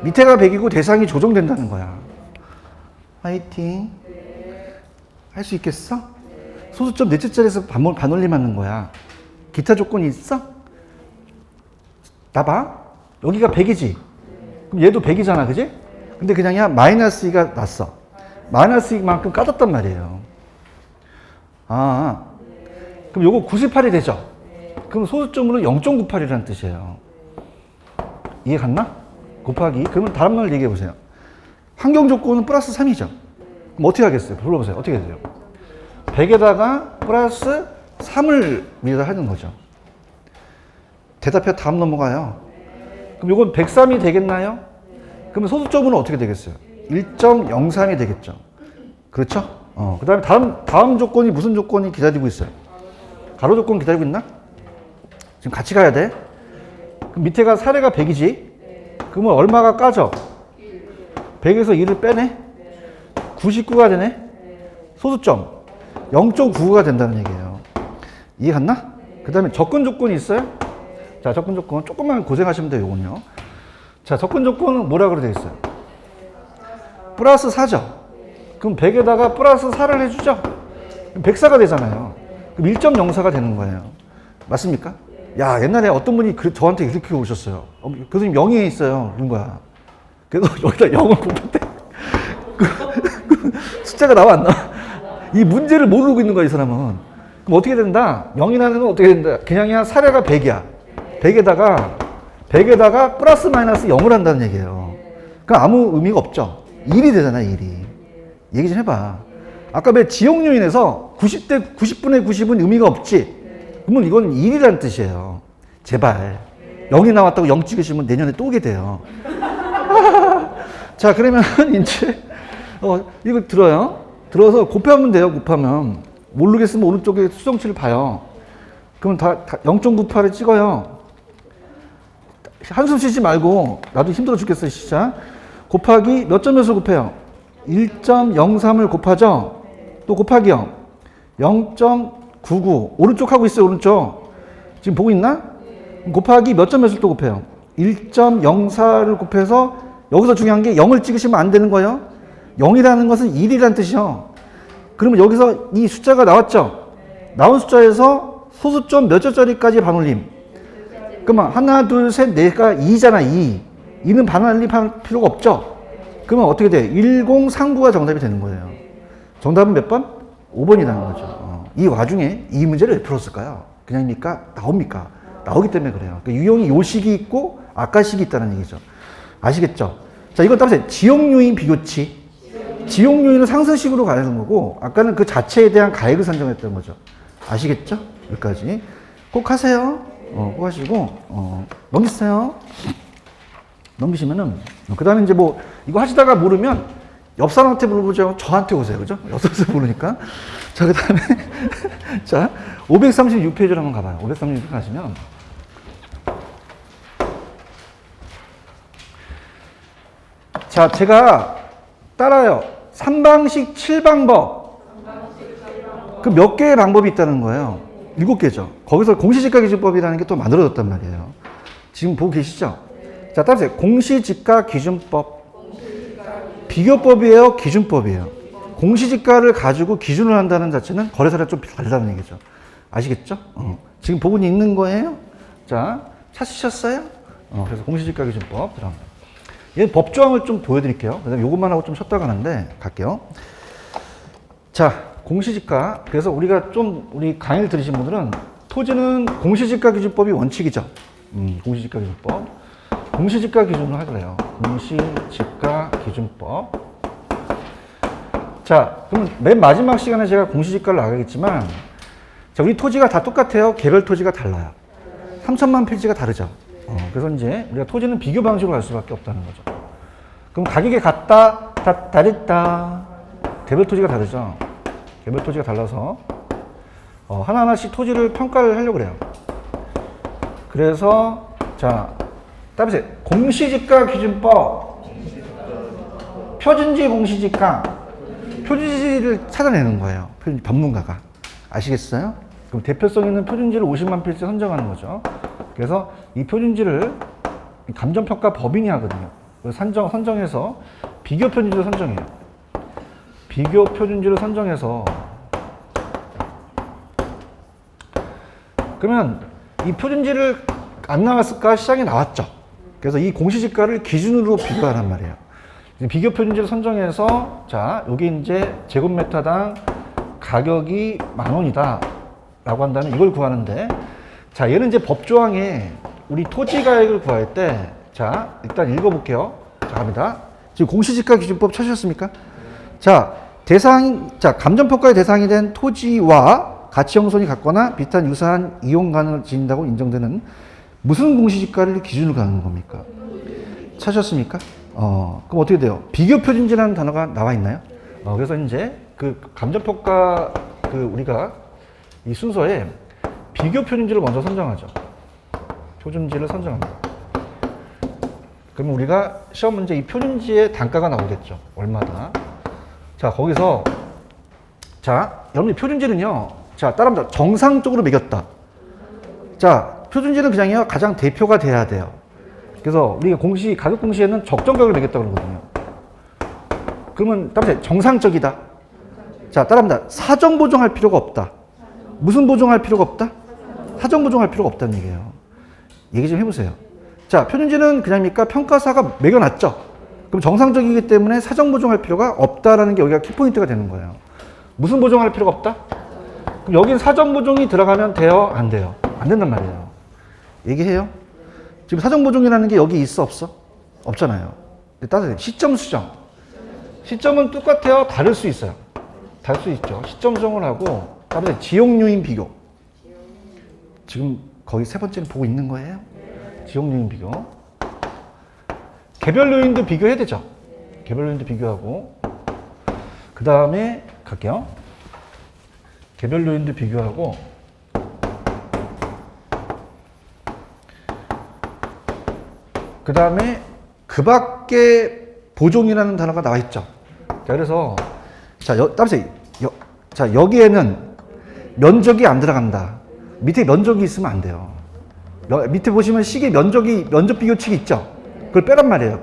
밑에가 100이고 대상이 조정된다는 거야. 화이팅. 할 수 있겠어? 소수점 넷째 자리에서 반올림 하는 거야. 기타 조건이 있어? 나봐. 여기가 100이지? 그럼 얘도 100이잖아, 그지? 근데 그냥이야 마이너스 2가 났어. 마이너스 2만큼 까졌단 말이에요. 그럼 요거 98이 되죠? 그럼 소수점으로 0.98이라는 뜻이에요. 이해 갔나? 곱하기. 그러면 다른 말 얘기해 보세요. 환경 조건은 플러스 3이죠? 그럼 어떻게 하겠어요? 불러보세요. 어떻게 되죠? 100에다가 플러스 3을 위에다 하는 거죠. 대답해 다음 넘어가요. 그럼 요건 103이 되겠나요? 그러면 소수점은 어떻게 되겠어요? 1.03이 되겠죠. 그렇죠? 그 다음에 다음 조건이 무슨 조건이 기다리고 있어요? 가로 조건 기다리고 있나? 지금 같이 가야 돼. 그럼 밑에가 사례가 100이지? 그러면 얼마가 까져? 100에서 1을 빼네? 99가 되네? 소수점 0.99가 된다는 얘기예요. 이해 갔나? 그 다음에 접근 조건이 있어요? 자, 접근 조건 조금만 고생하시면 돼요. 요건요. 자, 접근 조건은 뭐라 되어 있어요? 플러스 4죠. 그럼 100에다가 플러스 4를 해주죠. 그럼 104가 되잖아요. 그럼 1.04가 되는 거예요. 맞습니까? 야, 옛날에 어떤 분이 저한테 이렇게 오셨어요. 교수님 0이 있어요. 그런 거야. 그래서 여기다 0을 곱했대. 숫자가 나와 안 나와? 이 문제를 모르고 있는 거야, 이 사람은. 그럼 어떻게 된다? 0이라는 건 어떻게 된다? 그냥이야, 사례가 100이야. 100에다가 플러스 마이너스 0을 한다는 얘기예요. 그럼 아무 의미가 없죠. 1이 되잖아, 1이. 얘기 좀 해봐. 아까 왜 지역요인에서 90분의 90은 의미가 없지? 그러면 이건 1이라는 뜻이에요. 제발. 0이 나왔다고 0 찍으시면 내년에 또 오게 돼요. 자, 그러면 이제, 이거 들어요. 들어서 곱하면 돼요, 곱하면. 모르겠으면 오른쪽에 수정치를 봐요. 그러면 다 0.98을 찍어요. 한숨 쉬지 말고, 나도 힘들어 죽겠어, 진짜. 곱하기 몇 점에서 곱해요? 1.03을 곱하죠? 또 곱하기요. 0.99. 오른쪽 하고 있어요, 오른쪽. 지금 보고 있나? 곱하기 몇 점에서 또 곱해요? 1.04를 곱해서 여기서 중요한 게 0을 찍으시면 안 되는 거예요. 0이라는 것은 1이라는 뜻이요. 그러면 여기서 이 숫자가 나왔죠? 나온 숫자에서 소수점 몇 자짜리까지 반올림? 그러면 하나, 둘, 셋, 넷가 2잖아, 2. 2는 반올림할 필요가 없죠? 그러면 어떻게 돼? 1039가 정답이 되는 거예요. 정답은 몇 번? 5번이라는 거죠. 이 와중에 이 문제를 왜 풀었을까요? 그냥입니까? 나옵니까? 나오기 때문에 그래요. 그러니까 유형이 요식이 있고 아까식이 있다는 얘기죠. 아시겠죠? 자, 이건 따라서 지역요인 비교치. 지역요인은 상승식으로 가는 거고, 아까는 그 자체에 대한 가액을 산정했던 거죠. 아시겠죠? 여기까지. 꼭 하세요. 꼭 하시고, 넘기세요. 넘기시면은, 그 다음에 이제 뭐, 이거 하시다가 모르면, 옆 사람한테 물어보죠. 저한테 오세요. 그죠? 옆 사람한테 모르니까. 자, 그 다음에, 자, 536페이지로 한번 가봐요. 536페이지 가시면, 자, 제가 따라요. 3방식 7방법. 그 몇 개의 방법이 있다는 거예요? 7개죠. 거기서 공시지가 기준법이라는 게 또 만들어졌단 말이에요. 지금 보고 계시죠? 자, 따라서 공시지가 기준법. 비교법이에요? 기준법이에요? 공시지가를 가지고 기준을 한다는 자체는 거래사례가 좀 다르다는 얘기죠. 아시겠죠? 지금 보고 있는 거예요? 자, 찾으셨어요? 그래서 공시지가 기준법 들어갑니다. 얘 법조항을 좀 보여드릴게요. 그다음에 요것만 하고 좀 쉬었다 가는데 갈게요. 자, 공시지가. 그래서 우리가 좀 우리 강의를 들으신 분들은 토지는 공시지가 기준법이 원칙이죠. 공시지가 기준법. 공시지가 기준으로 하래요. 공시지가 기준법. 자, 그럼 맨 마지막 시간에 제가 공시지가를 나가겠지만, 자, 우리 토지가 다 똑같아요. 개별 토지가 달라요. 3천만 필지가 다르죠. 그래서 이제 우리가 토지는 비교 방식으로 갈 수밖에 없다는 거죠. 그럼 가격이 같다, 다르다. 개별 토지가 다르죠. 개별 토지가 달라서 하나하나씩 토지를 평가를 하려고 그래요. 그래서 자, 따라서 공시지가 기준법, 표준지 공시지가, 표준지를 찾아내는 거예요. 전문가가. 아시겠어요? 그럼 대표성 있는 표준지를 50만 필지 선정하는 거죠. 그래서 이 표준지를 감정평가 법인이 하거든요. 선정해서 비교 표준지를 선정해요. 비교 표준지를 선정해서 그러면 이 표준지를 안 나왔을까? 시장에 나왔죠. 그래서 이 공시지가를 기준으로 비교하란 말이에요. 비교 표준지를 선정해서 자, 여기 이제 제곱미터당 가격이 10,000원이다 라고 한다면 이걸 구하는데, 자, 얘는 이제 법조항에 우리 토지 가액을 구할 때, 자, 일단 읽어볼게요. 자, 갑니다. 지금 공시지가 기준법 찾으셨습니까? 자, 감정평가의 대상이 된 토지와 가치 형성이 같거나 비슷한 유사한 이용 가능을 지닌다고 인정되는 무슨 공시지가를 기준으로 가는 겁니까? 찾으셨습니까? 그럼 어떻게 돼요? 비교 표준지라는 단어가 나와 있나요? 그래서 이제 그 감정평가 우리가 이 순서에 비교 표준지를 먼저 선정하죠. 표준지를 선정합니다. 그러면 우리가 시험 문제 이 표준지의 단가가 나오겠죠. 얼마다. 자, 거기서 자, 여러분이 표준지는요. 자, 따라합니다. 정상적으로 매겼다. 자, 표준지는 그냥요. 가장 대표가 돼야 돼요. 그래서 우리가 가격 공시에는 적정가격을 매겼다 그러거든요. 그러면 따라서 정상적이다. 자, 따라합니다. 사정 보정할 필요가 없다. 무슨 보정할 필요가 없다? 사정 보정할 필요가 없다는 얘기예요. 얘기 좀 해보세요. 자, 표준지는 그냥입니까? 평가사가 매겨놨죠. 그럼 정상적이기 때문에 사정 보정할 필요가 없다라는 게 여기가 키포인트가 되는 거예요. 무슨 보정할 필요가 없다? 그럼 여긴 사정 보정이 들어가면 돼요? 안 돼요? 안 된단 말이에요. 얘기해요? 지금 사정 보정이라는 게 여기 있어? 없어? 없잖아요. 따뜻해. 시점 수정. 시점은 똑같아요? 다를 수 있어요. 다를 수 있죠. 시점 수정을 하고 따뜻해. 지역 요인 비교. 지금 거의 세 번째는 보고 있는 거예요? 지역 요인 비교. 개별 요인도 비교해야 되죠. 개별 요인도 비교하고 그 다음에 갈게요. 개별 요인도 비교하고 그 다음에 그 밖에 보종이라는 단어가 나와 있죠. 자, 그래서 자, 여기에는 면적이 안 들어간다. 밑에 면적이 있으면 안 돼요. 밑에 보시면 시계 면적 비교칙이 있죠. 그걸 빼란 말이에요.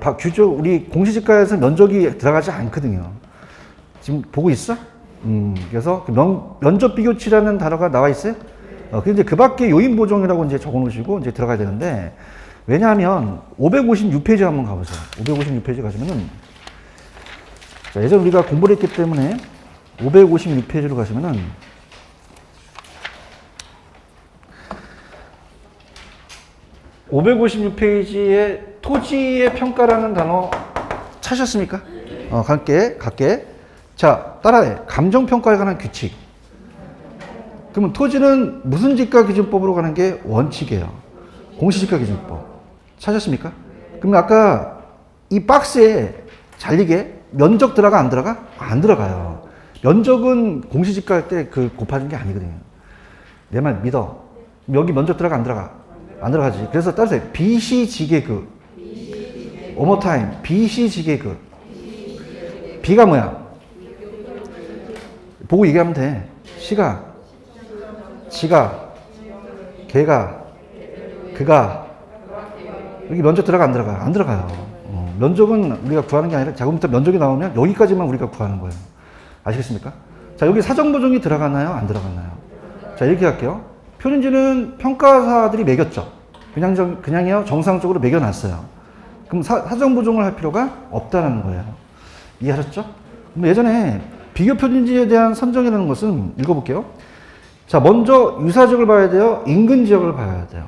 우리 공시지가에서 면적이 들어가지 않거든요. 지금 보고 있어? 그래서 면적 비교치라는 단어가 나와 있어요. 근데 그 밖에 요인 보정이라고 이제 적어 놓으시고 이제 들어가야 되는데, 왜냐하면 556페이지 한번 가보세요. 556페이지 가시면은, 자, 예전 우리가 공부를 했기 때문에 556페이지로 가시면은, (556페이지에) 토지의 평가라는 단어 찾으셨습니까? 갈게. 자, 따라해. 감정평가에 관한 규칙. 그러면 토지는 무슨 지가 기준법으로 가는 게 원칙이에요? 공시지가 기준법. 찾았습니까? 그러면 아까 이 박스에 잘리게 면적 들어가 안 들어가? 안 들어가요. 면적은 공시지가 할 때 곱하는 게 아니거든요. 내 말 믿어. 여기 면적 들어가 안 들어가? 안 들어가지. 그래서 따라서 비시지계급. One more time. 비시지계급. B가 뭐야? 보고 얘기하면 돼. 시가, 지가, 개가, 그가. 여기 면적 들어가 안 들어가? 안 들어가요. 면적은 우리가 구하는 게 아니라 자금부터 면적이 나오면 여기까지만 우리가 구하는 거예요. 아시겠습니까? 자, 여기 사정보정이 들어가나요? 안 들어가나요? 자, 이렇게 할게요. 표준지는 평가사들이 매겼죠. 그냥요, 정상적으로 매겨놨어요. 그럼 사정보정을 할 필요가 없다는 거예요. 이해하셨죠? 그럼 예전에 비교 표준지에 대한 선정이라는 것은 읽어볼게요. 자, 먼저 유사지역을 봐야 돼요? 인근 지역을 봐야 돼요?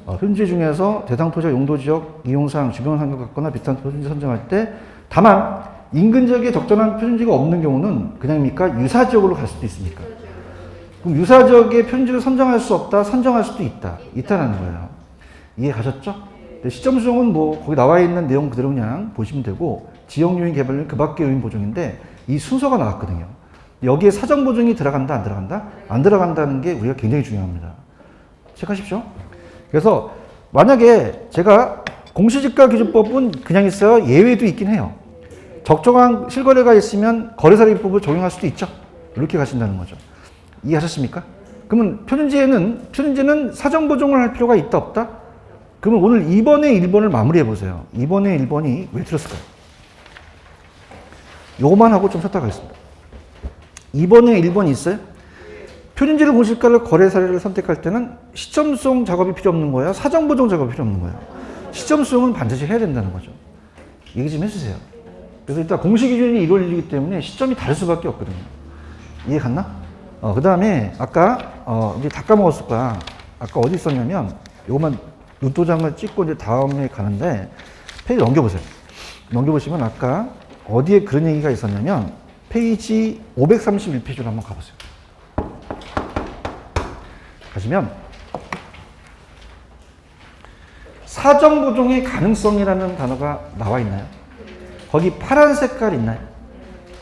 표준지 중에서 대상 토지와 용도 지역, 이용사항, 주변 환경 같거나 비슷한 표준지 선정할 때 다만 인근 지역에 적절한 표준지가 없는 경우는 그냥입니까? 유사 지역으로 갈 수도 있습니까? 그럼 유사 지역의 표준지를 선정할 수 없다, 선정할 수도 있다. 있다라는 거예요. 이해 가셨죠? 시점 수정은 뭐 거기 나와 있는 내용 그대로 그냥 보시면 되고, 지역 요인, 개별 요인, 그 밖의 요인 보정인데 이 순서가 나왔거든요. 여기에 사정 보정이 들어간다, 안 들어간다? 안 들어간다는 게 우리가 굉장히 중요합니다. 체크하십시오. 그래서 만약에 제가 공시지가 기준법은 그냥 있어요. 예외도 있긴 해요. 적정한 실거래가 있으면 거래사례법을 적용할 수도 있죠. 이렇게 가신다는 거죠. 이해하셨습니까? 그러면 표준지는 사정 보정을 할 필요가 있다, 없다? 그러면 오늘 2번에 1번을 마무리해 보세요. 2번에 1번이 왜 틀렸을까요? 요거만 하고 좀 쉬었다 가겠습니다. 2번에 1번이 있어요? 표준지를 공시지가를 거래 사례를 선택할 때는 시점 수정 작업이 필요 없는 거예요? 사정 보정 작업이 필요 없는 거예요? 시점 수정은 반드시 해야 된다는 거죠. 얘기 좀 해주세요. 그래서 일단 공시 기준이 1월 1일이기 때문에 시점이 다를 수밖에 없거든요. 이해 갔나? 그 다음에 아까 이제 다 까먹었을 거야. 아까 어디 있었냐면 요거만 눈도장을 찍고 이제 다음에 가는데 페이지 넘겨보세요. 넘겨보시면 아까 어디에 그런 얘기가 있었냐면 페이지 531페이지로 한번 가보세요. 가시면 사정보종의 가능성이라는 단어가 나와 있나요? 거기 파란 색깔 있나요?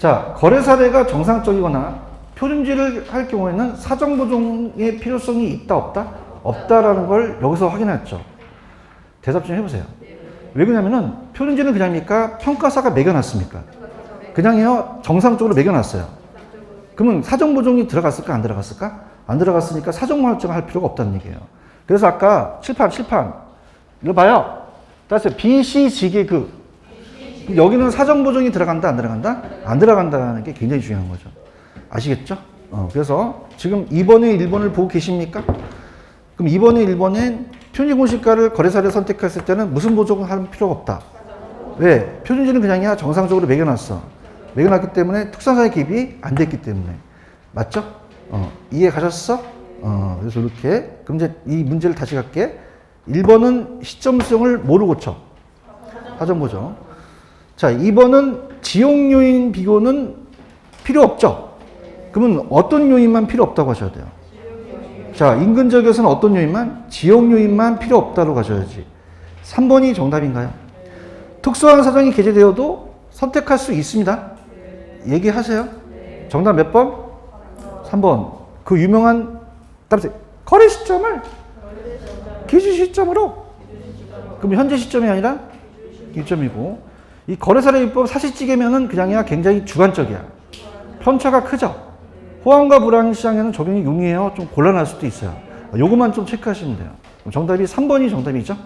자, 거래 사례가 정상적이거나 표준지를 할 경우에는 사정보종의 필요성이 있다 없다? 없다라는 걸 여기서 확인했죠. 대답 좀 해보세요. 왜 그러냐면은 표준지는 그냥입니까? 평가사가 매겨놨습니까? 그냥요, 정상적으로 매겨놨어요. 그러면 사정보종이 들어갔을까 안 들어갔을까? 안 들어갔으니까 사정보종을 할 필요가 없다는 얘기예요. 그래서 아까 칠판 이거 봐요. 따라서 BC 지계그 여기는 사정보종이 들어간다 안 들어간다? 안 들어간다는 게 굉장히 중요한 거죠. 아시겠죠? 그래서 지금 2번에 1번을 보고 계십니까? 그럼 2번에 1번엔 표준공시가를 거래사를 선택했을 때는 무슨 보종을 할 필요가 없다. 왜? 표준지는 그냥이야 정상적으로 매겨놨어. 매겨놨기 때문에 특산사의 기입이 안 됐기 때문에. 맞죠? 이해 가셨어? 그래서 이렇게. 그럼 이제 이 문제를 다시 갈게. 1번은 시점 수정을 뭐로 고쳐? 사정보종. 자, 2번은 지용 요인 비교는 필요 없죠? 그러면 어떤 요인만 필요 없다고 하셔야 돼요? 자, 인근지역에서는 어떤 요인만? 지역 요인만 필요 없다고 가셔야지. 3번이 정답인가요? 특수한 사정이 게재되어도 선택할 수 있습니다. 얘기하세요. 정답 몇 번? 3번. 그 유명한 따라서 거래 시점을 기준 시점으로. 그럼 현재 시점이 아니라 기점이고, 이 거래사례입법 사실찌개면은 그냥이야 굉장히 주관적이야. 편차가 크죠. 호황과 불황 시장에는 적용이 용이해요. 좀 곤란할 수도 있어요. 요것만 좀 체크하시면 돼요. 정답이 3번이 정답이죠.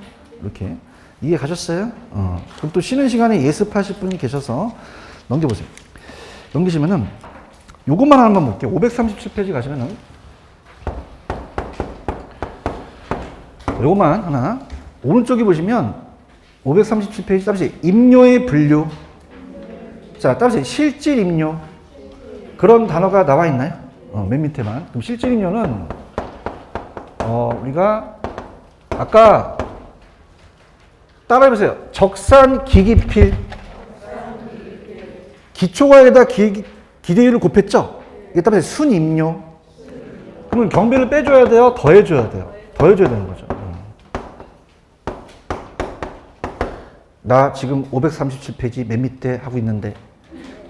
이렇게 이해 가셨어요? 그럼 또 쉬는 시간에 예습하실 분이 계셔서 넘겨보세요. 넘기시면은 요것만 한번 볼게요. 537페이지 가시면은 요것만 하나. 오른쪽에 보시면 537페이지 따라서 임료의 분류. 자, 따라서 실질 임료. 그런 단어가 나와 있나요? 맨 밑에만. 그럼 실질 임료는 우리가 아까 따라해보세요. 적산 기기필. 기초과에다 기대율을 곱했죠? 이게 따라서 순임료. 그러면 경비를 빼줘야 돼요? 더해줘야 돼요? 더해줘야 되는 거죠. 나 지금 537페이지 맨 밑에 하고 있는데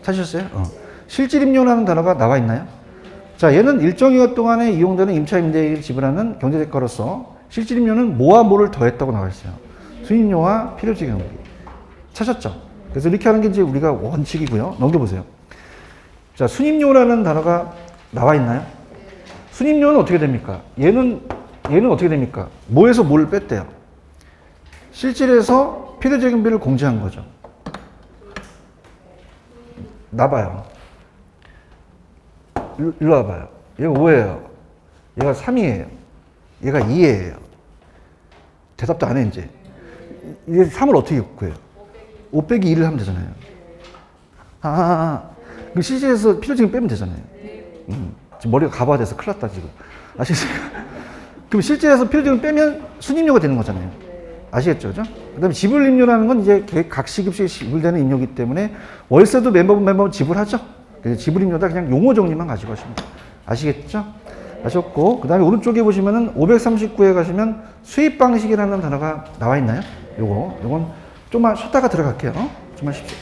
찾으셨어요? 실질임료라는 단어가 나와 있나요? 자, 얘는 일정 기간 동안에 이용되는 임차 임대를 지불하는 경제대가로서 실질임료는 뭐와 뭐를 더했다고 나와 있어요. 수임료와 필요지 경비. 찾았죠? 그래서 이렇게 하는 게 이제 우리가 원칙이고요. 넘겨보세요. 자, 순임료라는 단어가 나와 있나요? 순임료는 어떻게 됩니까? 얘는 어떻게 됩니까? 뭐에서 뭘 뺐대요? 실질에서 필요지 경비를 공제한 거죠. 나봐요. 일로 와봐요. 얘가 5예요. 얘가 3이에요. 얘가 2예요. 대답도 안 해, 이제. 이게 3을 어떻게 구해요? 5 빼기 2를 하면 되잖아요. 그럼 실질에서 필요지금 빼면 되잖아요. 지금 머리가 가봐야 돼서 큰일 났다, 지금. 아시겠습니까? 그럼 실질에서 필요지금 빼면 순임료가 되는 거잖아요. 아시겠죠? 그죠? 그 다음에 지불임료라는 건 이제 각 시급씩 지불되는 임료이기 때문에 월세도 매번 지불하죠? 그래서 지불임료다 그냥 용어 정리만 가지고 하시면 돼요. 아시겠죠? 아셨고, 그 다음에 오른쪽에 보시면은 539에 가시면 수입 방식이라는 단어가 나와 있나요? 요건 좀만 쉬었다가 들어갈게요. 좀만 쉽시오.